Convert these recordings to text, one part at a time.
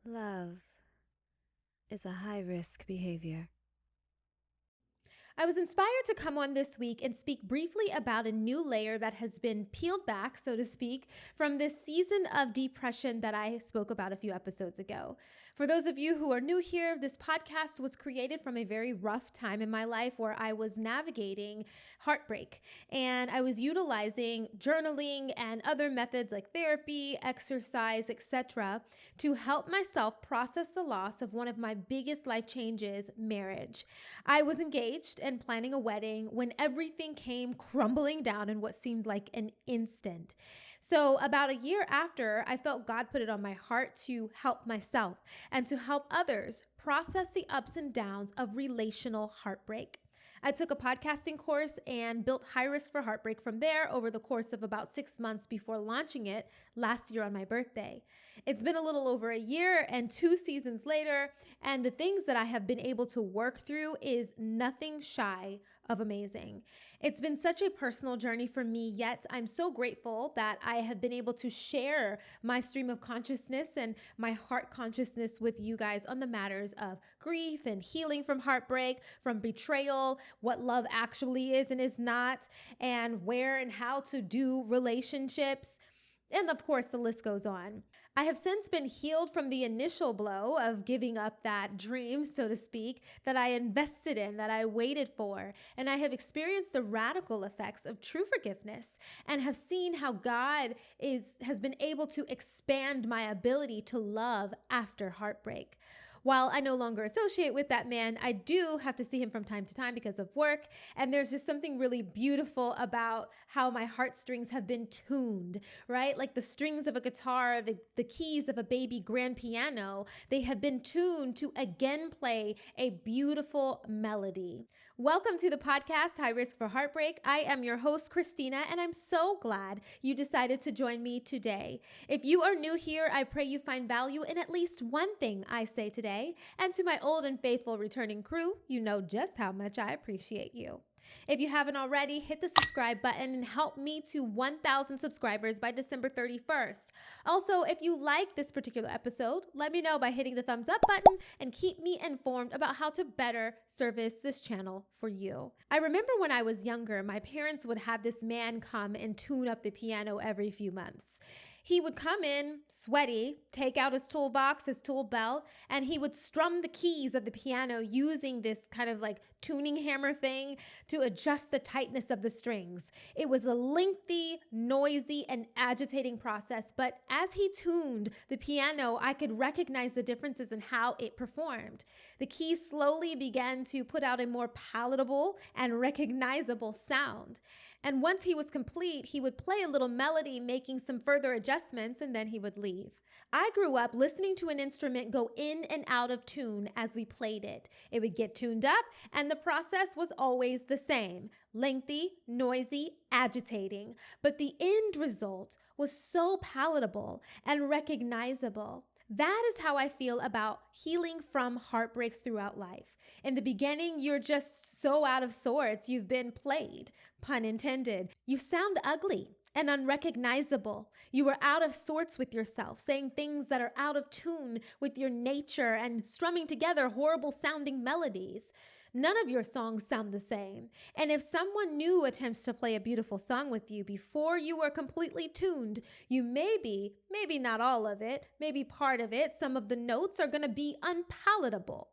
Love is a high-risk behavior. I was inspired to come on this week and speak briefly about a new layer that has been peeled back, so to speak, from this season of depression that I spoke about a few episodes ago. For those of you who are new here, this podcast was created from a very rough time in my life where I was navigating heartbreak, and I was utilizing journaling and other methods like therapy, exercise, etc., to help myself process the loss of one of my biggest life changes, marriage. I was engaged and planning a wedding when everything came crumbling down in what seemed like an instant. So, about a year after, I felt God put it on my heart to help myself and to help others process the ups and downs of relational heartbreak. I took a podcasting course and built High Risk for Heartbreak from there over the course of about 6 months before launching it last year on my birthday. It's been a little over a year and 2 seasons later, and the things that I have been able to work through is nothing shy of amazing. It's been such a personal journey for me, yet I'm so grateful that I have been able to share my stream of consciousness and my heart consciousness with you guys on the matters of grief and healing from heartbreak, from betrayal, what love actually is and is not, and where and how to do relationships. And of course, the list goes on. I have since been healed from the initial blow of giving up that dream, so to speak, that I invested in, that I waited for. And I have experienced the radical effects of true forgiveness and have seen how God has been able to expand my ability to love after heartbreak. While I no longer associate with that man, I do have to see him from time to time because of work. And there's just something really beautiful about how my heartstrings have been tuned, right? Like the strings of a guitar, the keys of a baby grand piano, they have been tuned to again play a beautiful melody. Welcome to the podcast, High Risk for Heartbreak. I am your host, Christina, and I'm so glad you decided to join me today. If you are new here, I pray you find value in at least one thing I say today. And to my old and faithful returning crew, you know just how much I appreciate you. If you haven't already, hit the subscribe button and help me to 1,000 subscribers by December 31st. Also, if you like this particular episode, let me know by hitting the thumbs up button and keep me informed about how to better service this channel for you. I remember when I was younger, my parents would have this man come and tune up the piano every few months. He would come in sweaty, take out his toolbox, his tool belt, and he would strum the keys of the piano using this kind of like tuning hammer thing to adjust the tightness of the strings. It was a lengthy, noisy, and agitating process, but as he tuned the piano, I could recognize the differences in how it performed. The keys slowly began to put out a more palatable and recognizable sound. And once he was complete, he would play a little melody, making some further adjustments, and then he would leave. I grew up listening to an instrument go in and out of tune as we played it. It would get tuned up, and the process was always the same: lengthy, noisy, agitating. But the end result was so palatable and recognizable. That is how I feel about healing from heartbreaks throughout life. In the beginning, you're just so out of sorts. You've been played, pun intended. You sound ugly and unrecognizable. You are out of sorts with yourself, saying things that are out of tune with your nature and strumming together horrible sounding melodies. None of your songs sound the same. And if someone new attempts to play a beautiful song with you before you are completely tuned, you maybe not all of it, maybe part of it, some of the notes are going to be unpalatable.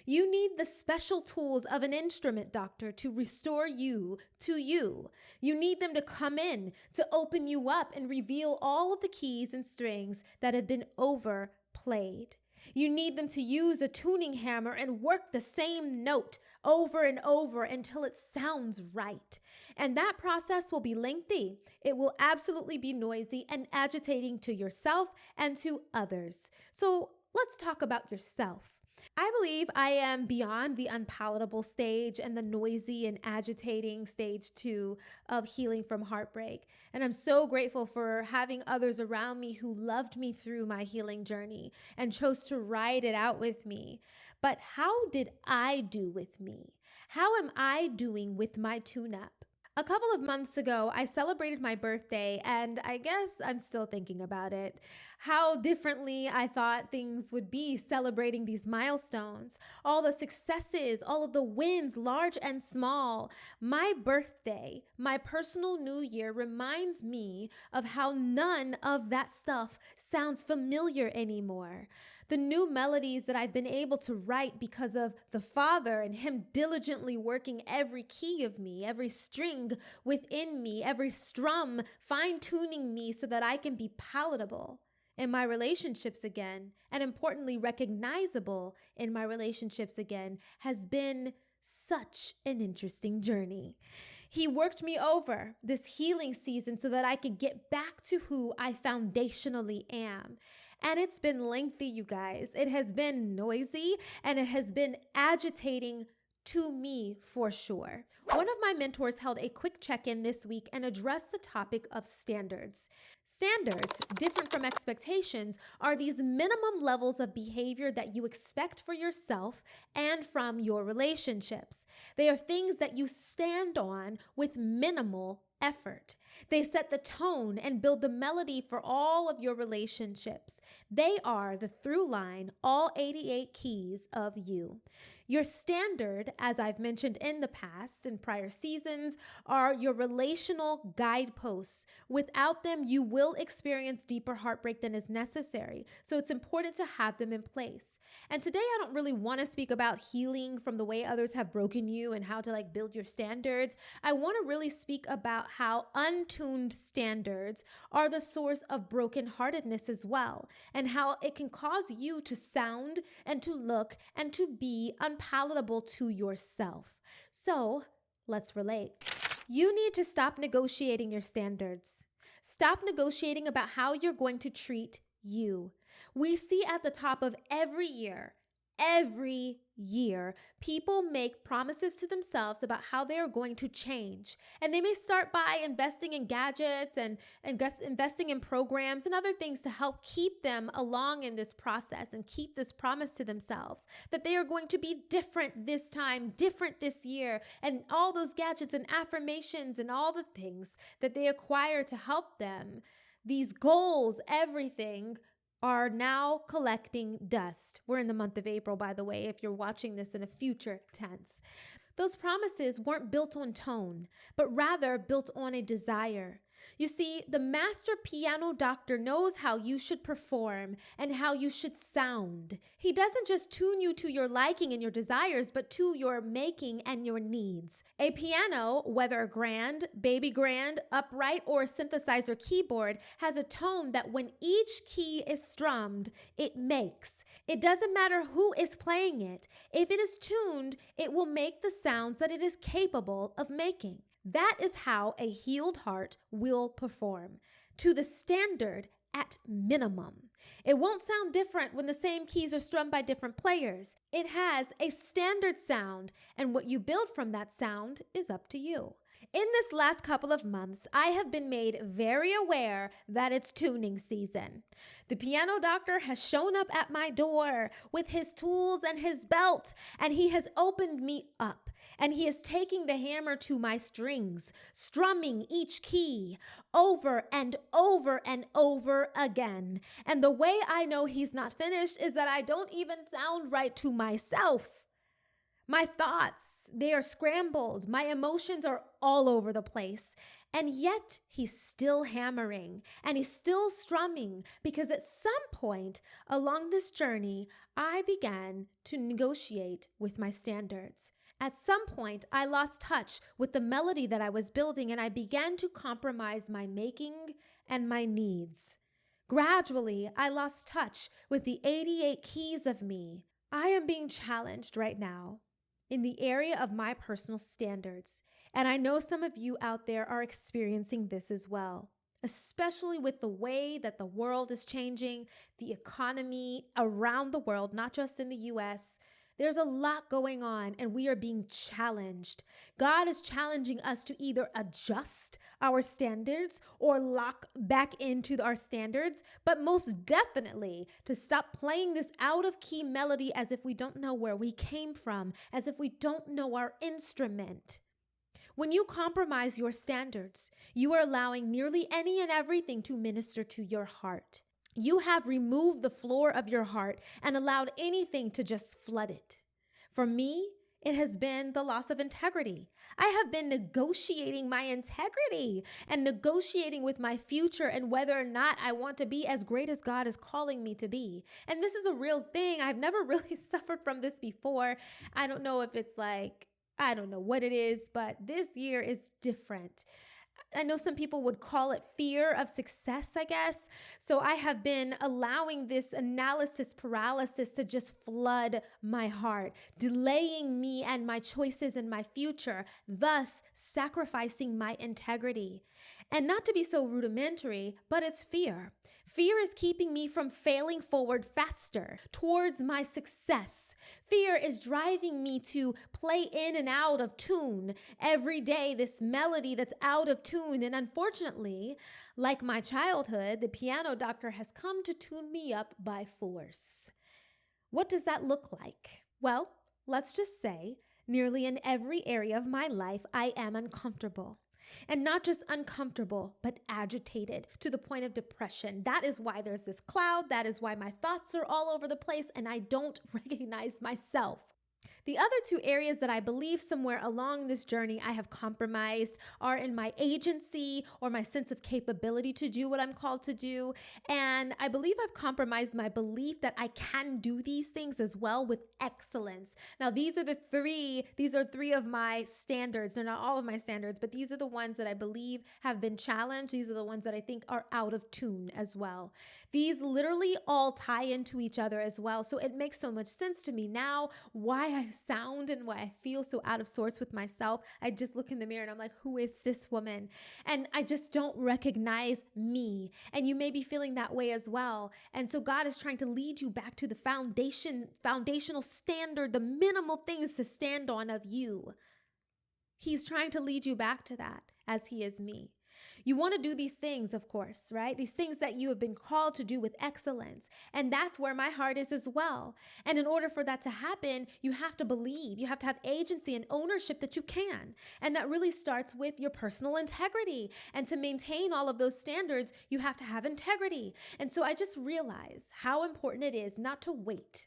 You need the special tools of an instrument doctor to restore you to you. You need them to come in, to open you up and reveal all of the keys and strings that have been overplayed. You need them to use a tuning hammer and work the same note over and over until it sounds right. And that process will be lengthy. It will absolutely be noisy and agitating to yourself and to others. So let's talk about yourself. I believe I am beyond the unpalatable stage and the noisy and agitating stage 2 of healing from heartbreak. And I'm so grateful for having others around me who loved me through my healing journey and chose to ride it out with me. But how did I do with me? How am I doing with my tune-up? A couple of months ago, I celebrated my birthday, and I guess I'm still thinking about it. How differently I thought things would be celebrating these milestones, all the successes, all of the wins, large and small. My birthday, my personal new year, reminds me of how none of that stuff sounds familiar anymore. The new melodies that I've been able to write because of the Father and Him diligently working every key of me, every string within me, every strum, fine tuning me so that I can be palatable in my relationships again, and importantly, recognizable in my relationships again, has been such an interesting journey. He worked me over this healing season so that I could get back to who I foundationally am. And it's been lengthy, you guys. It has been noisy and it has been agitating to me for sure. One of my mentors held a quick check-in this week and addressed the topic of standards. Standards, different from expectations, are these minimum levels of behavior that you expect for yourself and from your relationships. They are things that you stand on with minimal effort. They set the tone and build the melody for all of your relationships. They are the through line, all 88 keys of you. Your standard, as I've mentioned in the past, in prior seasons, are your relational guideposts. Without them, you will experience deeper heartbreak than is necessary. So it's important to have them in place. And today, I don't really want to speak about healing from the way others have broken you and how to build your standards. I want to really speak about how untuned standards are the source of brokenheartedness as well, and how it can cause you to sound and to look and to be unpalatable to yourself. So let's relate. You need to stop negotiating your standards. Stop negotiating about how you're going to treat you. We see at the top of every year, people make promises to themselves about how they are going to change. And they may start by investing in gadgets and investing in programs and other things to help keep them along in this process and keep this promise to themselves that they are going to be different this time, different this year, and all those gadgets and affirmations and all the things that they acquire to help them. These goals, everything, are now collecting dust. We're in the month of April, by the way, if you're watching this in a future tense. Those promises weren't built on tone, but rather built on a desire. You see, the master piano doctor knows how you should perform and how you should sound. He doesn't just tune you to your liking and your desires, but to your making and your needs. A piano, whether grand, baby grand, upright, or a synthesizer keyboard, has a tone that when each key is strummed, it makes. It doesn't matter who is playing it. If it is tuned, it will make the sounds that it is capable of making. That is how a healed heart will perform, to the standard at minimum. It won't sound different when the same keys are strummed by different players. It has a standard sound, and what you build from that sound is up to you. In this last couple of months, I have been made very aware that it's tuning season. The piano doctor has shown up at my door with his tools and his belt, and he has opened me up, and he is taking the hammer to my strings, strumming each key over and over and over again. And the way I know he's not finished is that I don't even sound right to myself. My thoughts, they are scrambled. My emotions are all over the place. And yet he's still hammering and he's still strumming, because at some point along this journey, I began to negotiate with my standards. At some point, I lost touch with the melody that I was building, and I began to compromise my making and my needs. Gradually, I lost touch with the 88 keys of me. I am being challenged right now in the area of my personal standards. And I know some of you out there are experiencing this as well, especially with the way that the world is changing, the economy around the world, not just in the US. There's a lot going on, and we are being challenged. God is challenging us to either adjust our standards or lock back into our standards, but most definitely to stop playing this out of key melody as if we don't know where we came from, as if we don't know our instrument. When you compromise your standards, you are allowing nearly any and everything to minister to your heart. You have removed the floor of your heart and allowed anything to just flood it. For me, it has been the loss of integrity. I have been negotiating my integrity and negotiating with my future and whether or not I want to be as great as God is calling me to be. And this is a real thing. I've never really suffered from this before. I don't know if it's like, I don't know what it is, but this year is different. I know some people would call it fear of success, I guess. So I have been allowing this analysis paralysis to just flood my heart, delaying me and my choices and my future, thus sacrificing my integrity. And not to be so rudimentary, but it's fear. Fear is keeping me from failing forward faster towards my success. Fear is driving me to play in and out of tune every day, this melody that's out of tune. And unfortunately, like my childhood, the piano doctor has come to tune me up by force. What does that look like? Well, let's just say nearly in every area of my life, I am uncomfortable. And not just uncomfortable, but agitated to the point of depression. That is why there's this cloud. That is why my thoughts are all over the place and I don't recognize myself. The other two areas that I believe somewhere along this journey I have compromised are in my agency or my sense of capability to do what I'm called to do. And I believe I've compromised my belief that I can do these things as well with excellence. Now, these are three of my standards. They're not all of my standards, but these are the ones that I believe have been challenged. These are the ones that I think are out of tune as well. These literally all tie into each other as well. So it makes so much sense to me now why I sound and why I feel so out of sorts with myself. I just look in the mirror and I'm like, who is this woman? And I just don't recognize me. And you may be feeling that way as well. And so God is trying to lead you back to the foundational standard, the minimal things to stand on of you. He's trying to lead you back to that as he is me. You want to do these things, of course, right? These things that you have been called to do with excellence. And that's where my heart is as well. And in order for that to happen, you have to believe, you have to have agency and ownership that you can. And that really starts with your personal integrity. And to maintain all of those standards, you have to have integrity. And so I just realize how important it is not to wait.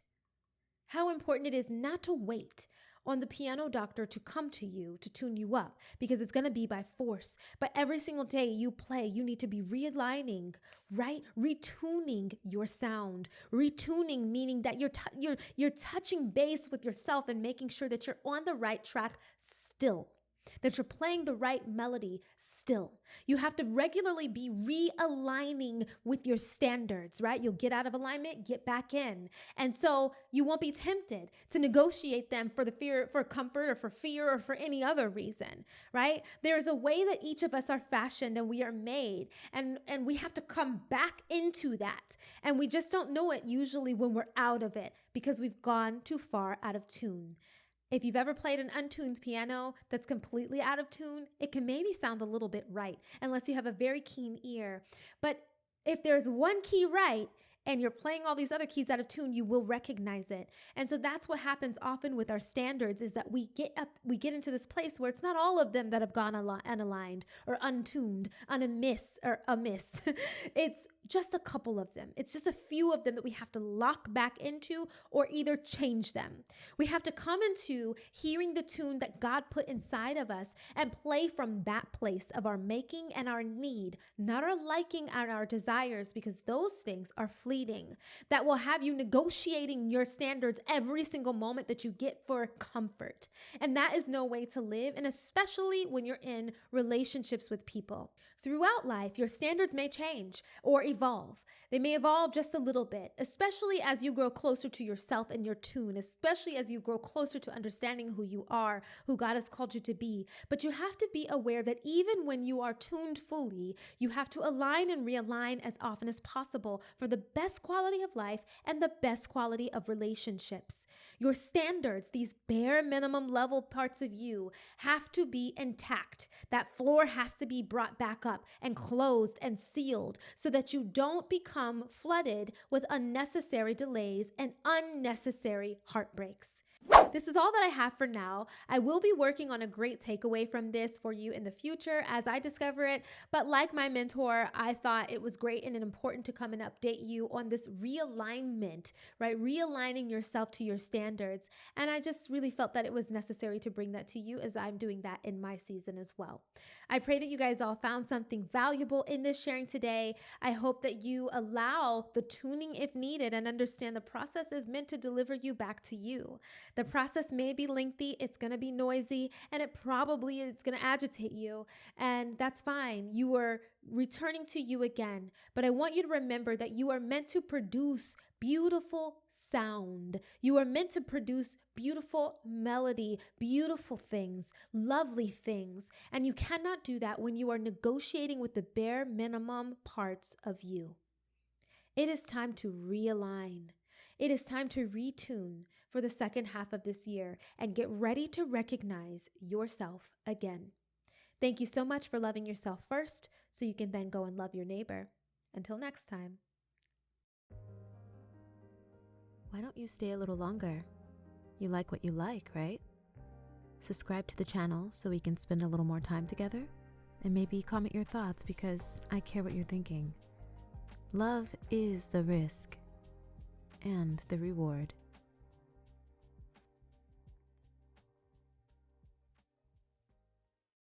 How important it is not to wait on the piano doctor to come to you to tune you up, because it's going to be by force. But every single day you play, you need to be realigning, right? Retuning your sound. Retuning meaning that you're touching base with yourself and making sure that you're on the right track still. That you're playing the right melody still. You have to regularly be realigning with your standards, right? You'll get out of alignment, get back in. And so you won't be tempted to negotiate them for comfort or for fear or for any other reason, right? There's a way that each of us are fashioned and we are made, and we have to come back into that. And we just don't know it usually when we're out of it because we've gone too far out of tune. If you've ever played an untuned piano that's completely out of tune, it can maybe sound a little bit right, unless you have a very keen ear. But if there's one key right, and you're playing all these other keys out of tune, you will recognize it. And so that's what happens often with our standards, is that we get into this place where it's not all of them that have gone unaligned or untuned, amiss. It's just a couple of them. It's just a few of them that we have to lock back into or either change them. We have to come into hearing the tune that God put inside of us and play from that place of our making and our need, not our liking and our desires, because those things are fleeting. That will have you negotiating your standards every single moment that you get for comfort. And that is no way to live, and especially when you're in relationships with people. Throughout life, your standards may change or evolve. They may evolve just a little bit, especially as you grow closer to yourself and your tune, especially as you grow closer to understanding who you are, who God has called you to be. But you have to be aware that even when you are tuned fully, you have to align and realign as often as possible for the best quality of life and the best quality of relationships. Your standards, these bare minimum level parts of you, have to be intact. That floor has to be brought back up and closed and sealed so that you don't become flooded with unnecessary delays and unnecessary heartbreaks. This is all that I have for now. I will be working on a great takeaway from this for you in the future as I discover it. But like my mentor, I thought it was great and important to come and update you on this realignment, right? Realigning yourself to your standards. And I just really felt that it was necessary to bring that to you as I'm doing that in my season as well. I pray that you guys all found something valuable in this sharing today. I hope that you allow the tuning if needed and understand the process is meant to deliver you back to you. The process may be lengthy, it's going to be noisy, and it probably is going to agitate you. And that's fine. You are returning to you again. But I want you to remember that you are meant to produce beautiful sound. You are meant to produce beautiful melody, beautiful things, lovely things. And you cannot do that when you are negotiating with the bare minimum parts of you. It is time to realign. It is time to retune for the second half of this year and get ready to recognize yourself again. Thank you so much for loving yourself first so you can then go and love your neighbor. Until next time. Why don't you stay a little longer? You like what you like, right? Subscribe to the channel so we can spend a little more time together, and maybe comment your thoughts because I care what you're thinking. Love is the risk and the reward.